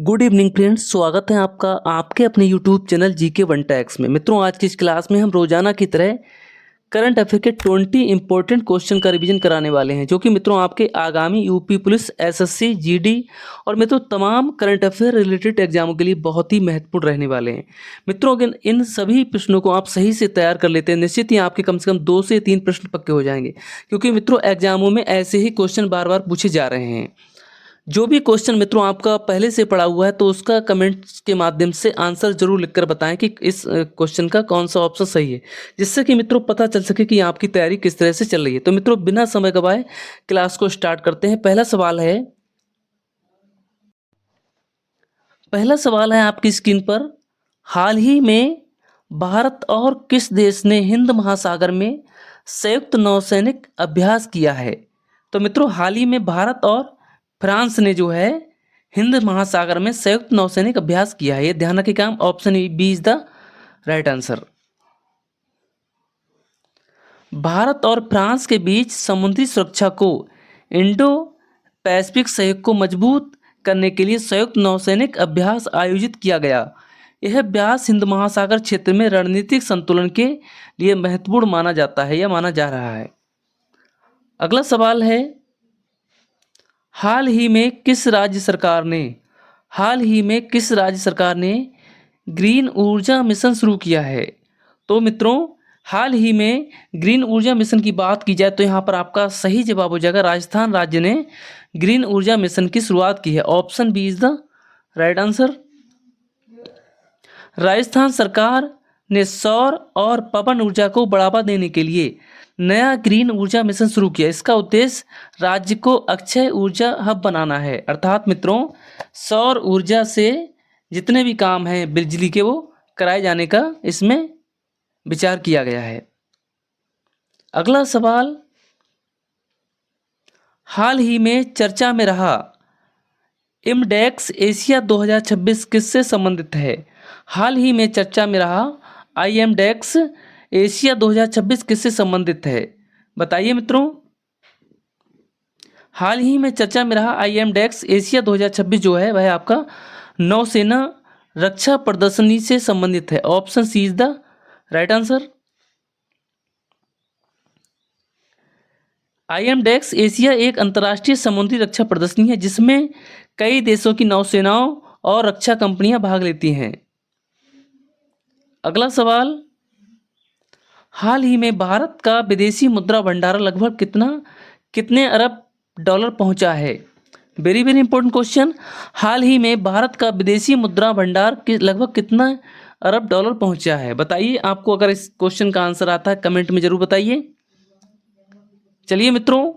Good evening friends, स्वागत है आपका आपके अपने YouTube channel GK one tax में। मित्रों, आज की इस क्लास में हम रोजाना की तरह करंट अफेयर के 20 इंपॉर्टेंट क्वेश्चन का रिवीजन कराने वाले हैं, जो कि मित्रों आपके आगामी यूपी पुलिस, एसएससी, जीडी और मित्रों तमाम करंट अफेयर रिलेटेड एग्जामों के लिए बहुत ही महत्वपूर्ण रहने वाले हैं। मित्रों, अगर इन सभी प्रश्नों को आप सही से तैयार कर लेते हैं, निश्चित ही आपके कम से कम 2 से 3 प्रश्न पक्के हो जाएंगे, क्योंकि मित्रों एग्जामों में ऐसे ही क्वेश्चन बार बार पूछे जा रहे हैं। जो भी क्वेश्चन मित्रों आपका पहले से पड़ा हुआ है, तो उसका कमेंट्स के माध्यम से आंसर जरूर लिखकर बताएं कि इस क्वेश्चन का कौन सा ऑप्शन सही है, जिससे कि मित्रों पता चल सके कि आपकी तैयारी किस तरह से चल रही है। तो मित्रों बिना समय गवाए क्लास को स्टार्ट करते हैं। पहला सवाल है आपकी स्क्रीन पर, हाल ही में भारत और किस देश ने हिंद महासागर में संयुक्त नौसैनिक अभ्यास किया है? तो मित्रों हाल ही में भारत और फ्रांस ने जो है हिंद महासागर में संयुक्त नौसैनिक अभ्यास किया है। ये ध्यान रखिएगा, option B is the right answer. भारत और फ्रांस के बीच समुद्री सुरक्षा को इंडो पैसिफिक सहयोग को मजबूत करने के लिए संयुक्त नौसैनिक अभ्यास आयोजित किया गया। यह अभ्यास हिंद महासागर क्षेत्र में रणनीतिक संतुलन के लिए महत्वपूर्ण माना जाता है या माना जा रहा है। अगला सवाल है, हाल ही में किस राज्य सरकार ने ग्रीन ऊर्जा मिशन शुरू किया है? तो मित्रों हाल ही में ग्रीन ऊर्जा मिशन की बात की जाए तो यहाँ पर आपका सही जवाब हो जाएगा, राजस्थान राज्य ने ग्रीन ऊर्जा मिशन की शुरुआत की है। Option B is the right answer. Rajasthan सरकार ने सौर और पवन ऊर्जा को बढ़ावा देने के लिए नया ग्रीन ऊर्जा मिशन शुरू किया। इसका उद्देश्य राज्य को अक्षय ऊर्जा हब बनाना है, अर्थात मित्रों सौर ऊर्जा से जितने भी काम हैं बिजली के वो कराए जाने का इसमें विचार किया गया है। अगला सवाल, हाल ही में चर्चा में रहा इमडेक्स एशिया 2026 किससे संबंधित है? हाल ही में चर्चा में रहा IMDEX एशिया 2026 किससे संबंधित है? बताइए मित्रों। हाल ही में चर्चा में रहा IMDEX एशिया 2026 जो है वह आपका नौसेना रक्षा प्रदर्शनी से संबंधित है। Option C is the right answer. IMDEX Asia एक अंतर्राष्ट्रीय समुद्री रक्षा प्रदर्शनी है, जिसमें कई देशों की नौसेनाओं और रक्षा कंपनियां भाग लेती हैं। अगला सवाल, हाल ही में भारत का विदेशी मुद्रा भंडार लगभग कितने अरब डॉलर पहुंचा है? Very very important question. हाल ही में भारत का विदेशी मुद्रा भंडार लगभग कितना अरब डॉलर पहुंचा है? बताइए, आपको अगर इस क्वेश्चन का आंसर आता है कमेंट में जरूर बताइए। चलिए मित्रों,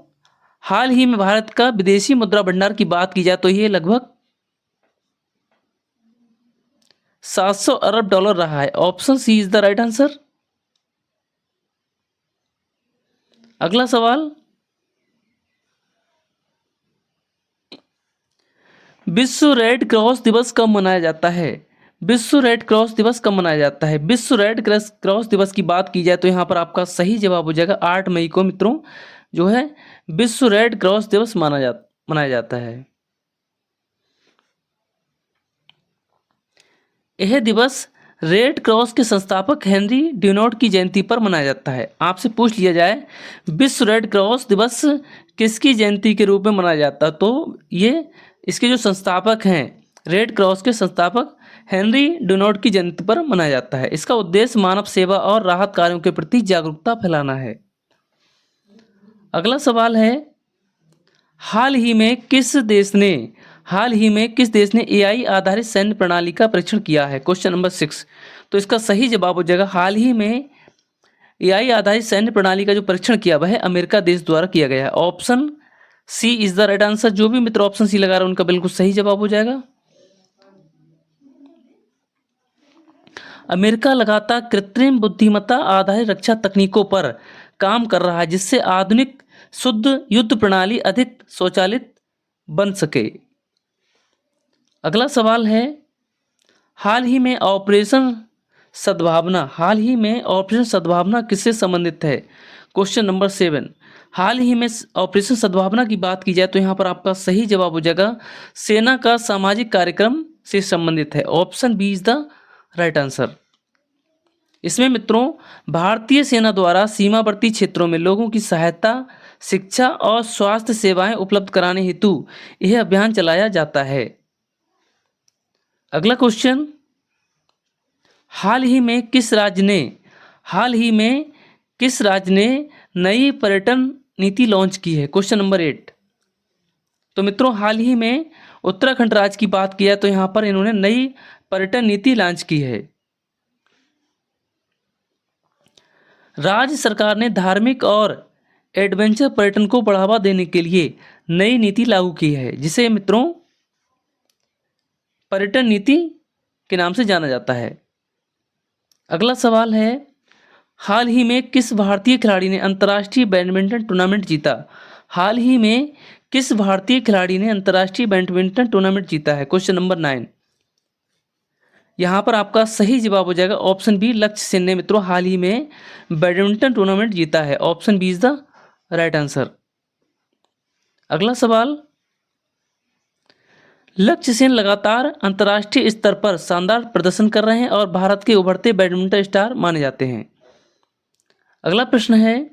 हाल ही में भारत का विदेशी मुद्रा भंडार की बात की जाए तो ये लगभग 700 अरब डॉलर रहा है। Option C is the right answer. अगला सवाल, विश्व रेड क्रॉस दिवस कब मनाया जाता है? विश्व रेड क्रॉस दिवस कब मनाया जाता है? विश्व रेड क्रॉस दिवस की बात की जाए तो यहाँ पर आपका सही जवाब हो जाएगा 8 मई को मित्रों जो है विश्व रेड क्रॉस दिवस मनाया जाता है। यह दिवस रेड क्रॉस के संस्थापक हेनरी ड्यूनॉट की जयंती पर मनाया जाता है। आपसे पूछ लिया जाए विश्व रेड क्रॉस दिवस किसकी जयंती के रूप में मनाया जाता है, तो ये इसके जो संस्थापक हैं, रेड क्रॉस के संस्थापक हेनरी ड्यूनॉट की जयंती पर मनाया जाता है। इसका उद्देश्य मानव सेवा और राहत कार्यों के प्रति जागरूकता फैलाना है। अगला सवाल है, हाल ही में किस देश ने AI आधारित सैन्य प्रणाली का परीक्षण किया है? Question number 6। तो इसका सही जवाब हो जाएगा, हाल ही में AI आधारित सैन्य प्रणाली का जो परीक्षण किया वह अमेरिका देश द्वारा किया गया है। Option C is the right answer. जो भी मित्र ऑप्शन सी लगा रहे हैं उनका बिल्कुल सही जवाब हो जाएगा। अमेरिका लगातार कृत्रिम बुद्धिमत्ता आधारित रक्षा तकनीकों पर काम कर रहा है, जिससे आधुनिक शुद्ध युद्ध प्रणाली अधिक स्वचालित बन सके। अगला सवाल है, हाल ही में ऑपरेशन सद्भावना किससे संबंधित है? Question number 7। हाल ही में ऑपरेशन सद्भावना की बात की जाए तो यहाँ पर आपका सही जवाब हो जाएगा सेना का सामाजिक कार्यक्रम से संबंधित है। Option B is the right answer. इसमें मित्रों भारतीय सेना द्वारा सीमावर्ती क्षेत्रों में लोगों की सहायता, शिक्षा और स्वास्थ्य सेवाएं उपलब्ध कराने हेतु यह अभियान चलाया जाता है। अगला क्वेश्चन, हाल ही में किस राज्य ने नई पर्यटन नीति लॉन्च की है? Question number 8। तो मित्रों हाल ही में उत्तराखंड राज्य की बात किया तो यहां पर इन्होंने नई पर्यटन नीति लॉन्च की है। राज्य सरकार ने धार्मिक और एडवेंचर पर्यटन को बढ़ावा देने के लिए नई नीति लागू की है, जिसे मित्रों पर्यटन नीति के नाम से जाना जाता है। अगला सवाल है, हाल ही में किस भारतीय खिलाड़ी ने अंतर्राष्ट्रीय बैडमिंटन टूर्नामेंट जीता? हाल ही में किस भारतीय खिलाड़ी ने अंतर्राष्ट्रीय बैडमिंटन टूर्नामेंट जीता है? Question number 9। यहां पर आपका सही जवाब हो जाएगा ऑप्शन बी, लक्ष्य सेन ने मित्रों हाल ही में बैडमिंटन टूर्नामेंट जीता है। Option B is the right answer. अगला सवाल, लक्ष्य सेन लगातार अंतर्राष्ट्रीय स्तर पर शानदार प्रदर्शन कर रहे हैं और भारत के उभरते बैडमिंटन स्टार माने जाते हैं। अगला प्रश्न है,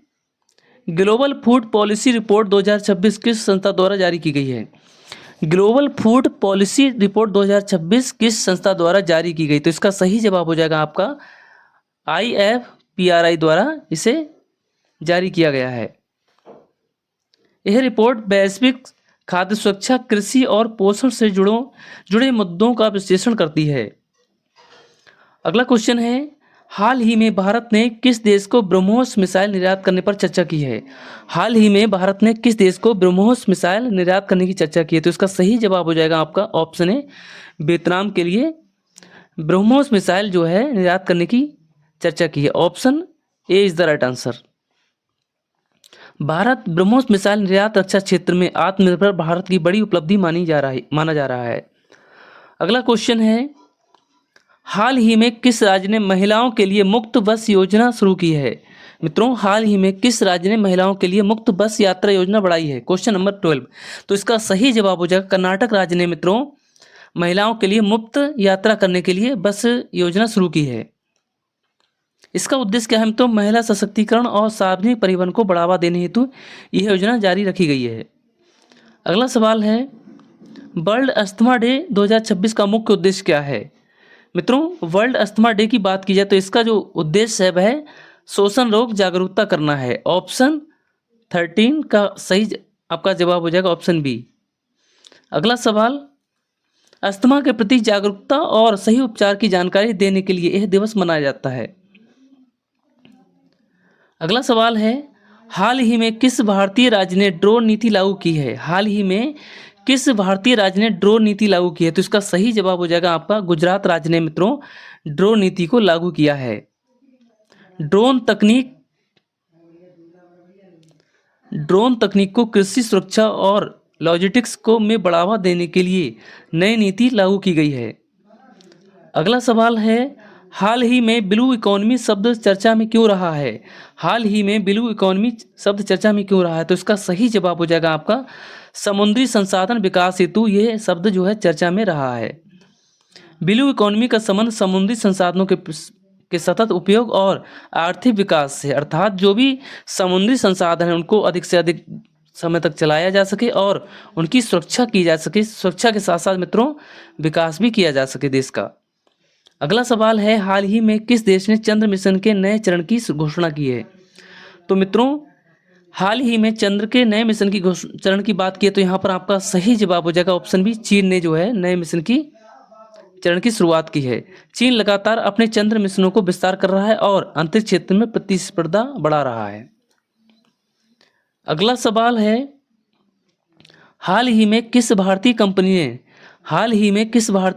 ग्लोबल फूड पॉलिसी रिपोर्ट 2026 किस संस्था द्वारा जारी की गई है? ग्लोबल फूड पॉलिसी रिपोर्ट 2026 किस संस्था द्वारा जारी की गई? तो इसका सही जवाब हो जाएगा आपका IFPRI द्वारा इसे जारी किया गया है। यह रिपोर्ट वैश्विक खाद्य सुरक्षा, कृषि और पोषण से जुड़े मुद्दों का विश्लेषण करती है। अगला क्वेश्चन है, हाल ही में भारत ने किस देश को ब्रह्मोस मिसाइल निर्यात करने पर चर्चा की है? हाल ही में भारत ने किस देश को ब्रह्मोस मिसाइल निर्यात करने की चर्चा की है? तो इसका सही जवाब हो जाएगा आपका ऑप्शन ए, वियतनाम के लिए ब्रह्मोस मिसाइल जो है निर्यात करने की चर्चा की है। Option A is the right answer. Bharat BrahMos missile निर्यात रक्षा क्षेत्र में आत्मनिर्भर भारत की बड़ी उपलब्धि माना जा रहा है। अगला क्वेश्चन है, हाल ही में किस राज्य ने महिलाओं के लिए मुफ्त बस योजना शुरू की है? मित्रों हाल ही में किस राज्य ने महिलाओं के लिए मुफ्त बस यात्रा योजना बढ़ाई है? Question number 12। तो इसका सही जवाब हो जाएगा कर्नाटक राज्य ने मित्रों महिलाओं के लिए मुफ्त यात्रा करने के लिए बस योजना शुरू की है। इसका उद्देश्य क्या है? तो महिला सशक्तिकरण और सार्वजनिक परिवहन को बढ़ावा देने हेतु यह योजना जारी रखी गई है। अगला सवाल है, वर्ल्ड अस्थमा डे 2026 का मुख्य उद्देश्य क्या है? मित्रों वर्ल्ड अस्थमा डे की बात की जाए तो इसका जो उद्देश्य है वह श्वसन रोग जागरूकता करना है। ऑप्शन 13 का सही आपका जवाब हो जाएगा ऑप्शन बी। अगला सवाल, अस्थमा के प्रति जागरूकता और सही उपचार की जानकारी देने के लिए यह दिवस मनाया जाता है। अगला सवाल है, हाल ही में किस भारतीय राज्य ने ड्रोन नीति लागू की है? हाल ही में किस भारतीय राज्य ने ड्रोन नीति लागू की है? तो इसका सही जवाब हो जाएगा आपका गुजरात राज्य ने मित्रों ड्रोन नीति को लागू किया है। ड्रोन तकनीक को कृषि सुरक्षा और लॉजिस्टिक्स को में बढ़ावा देने के लिए नई नीति लागू की गई है। अगला सवाल है, हाल ही में ब्लू इकोनॉमी शब्द चर्चा में क्यों रहा है? हाल ही में ब्लू इकोनॉमी शब्द चर्चा में क्यों रहा है? तो इसका सही जवाब हो जाएगा आपका समुद्री संसाधन विकास हेतु यह शब्द जो है चर्चा में रहा है। ब्लू इकोनॉमी का संबंध समुद्री संसाधनों के सतत उपयोग और आर्थिक विकास से, अर्थात जो भी समुद्री संसाधन है उनको अधिक से अधिक समय तक चलाया जा सके और उनकी सुरक्षा की जा सके, सुरक्षा के साथ साथ मित्रों विकास भी किया जा सके देश का। अगला सवाल है, हाल ही में किस देश ने चंद्र मिशन के नए चरण की घोषणा की है? तो मित्रों हाल ही में चंद्र के नए मिशन की चरण की बात की है तो यहाँ पर आपका सही जवाब हो जाएगा ऑप्शन बी, चीन ने जो है नए मिशन की चरण की शुरुआत की है। चीन लगातार अपने चंद्र मिशनों को विस्तार कर रहा है और अंतरिक्ष क्षेत्र में प्रतिस्पर्धा बढ़ा रहा है। अगला सवाल है, हाल ही में किस भारतीय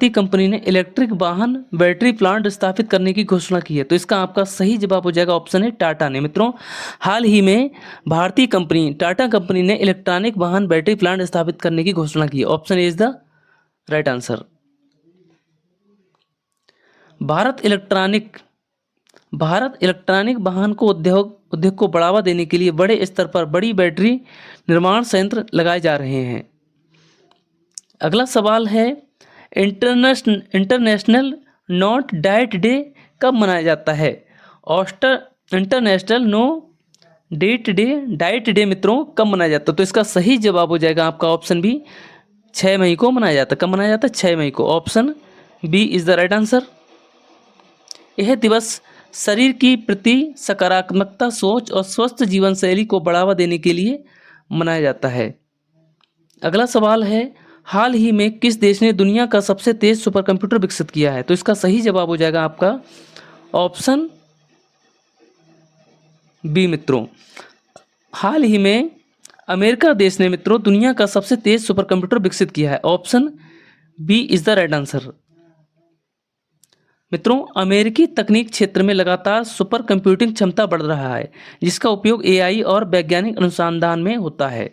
कंपनी ने इलेक्ट्रिक वाहन बैटरी प्लांट स्थापित करने की घोषणा की है? तो इसका आपका सही जवाब हो जाएगा ऑप्शन है टाटा ने। मित्रों हाल ही में भारतीय कंपनी टाटा कंपनी ने इलेक्ट्रॉनिक वाहन बैटरी प्लांट स्थापित करने की घोषणा की है। Option A is the right answer. Bharat electronic वाहन को उद्योग को बढ़ावा देने के लिए बड़े स्तर पर बड़ी बैटरी निर्माण संयंत्र लगाए जा रहे हैं। अगला सवाल है, इंटरनेशनल नॉट डाइट डे कब मनाया जाता है? इंटरनेशनल नो डाइट डे मित्रों कब मनाया जाता है? तो इसका सही जवाब हो जाएगा आपका ऑप्शन बी, 6 मई को मनाया जाता है। कब मनाया जाता है? 6 मई को। Option B is the right answer. यह दिवस शरीर की प्रति सकारात्मकता, सोच और स्वस्थ जीवन शैली को बढ़ावा देने के लिए मनाया जाता है। अगला सवाल है, हाल ही में किस देश ने दुनिया का सबसे तेज सुपर कंप्यूटर विकसित किया है? तो इसका सही जवाब हो जाएगा आपका ऑप्शन बी मित्रों। हाल ही में अमेरिका देश ने मित्रों दुनिया का सबसे तेज सुपर कंप्यूटर विकसित किया है। Option B is the right answer. मित्रों, अमेरिकी तकनीक क्षेत्र में लगातार सुपर कंप्यूटिंग क्षमता बढ़ रहा है, जिसका उपयोग एआई और वैज्ञानिक अनुसंधान में होता है।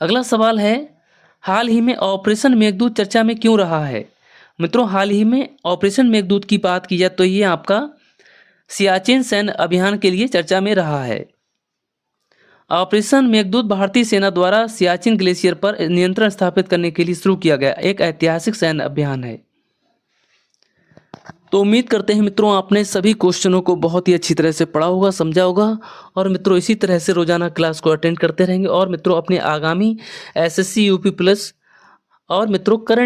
अगला सवाल है, हाल ही में ऑपरेशन मेघदूत चर्चा में क्यों रहा है? मित्रों, हाल ही में ऑपरेशन मेघदूत की बात की जाए तो ये आपका सियाचिन सैन्य अभियान के लिए चर्चा में रहा है। ऑपरेशन मेघदूत भारतीय सेना द्वारा सियाचिन ग्लेशियर पर नियंत्रण स्थापित करने के लिए शुरू किया गया एक ऐतिहासिक सैन्य अभियान है। तो उम्मीद करते हैं मित्रों आपने सभी क्वेश्चनों को बहुत ही अच्छी तरह से पढ़ा होगा, समझा होगा, और मित्रों इसी तरह से रोजाना क्लास को अटेंड करते रहेंगे। और मित्रों अपने आगामी एसएससी यूपी प्लस और मित्रों करंट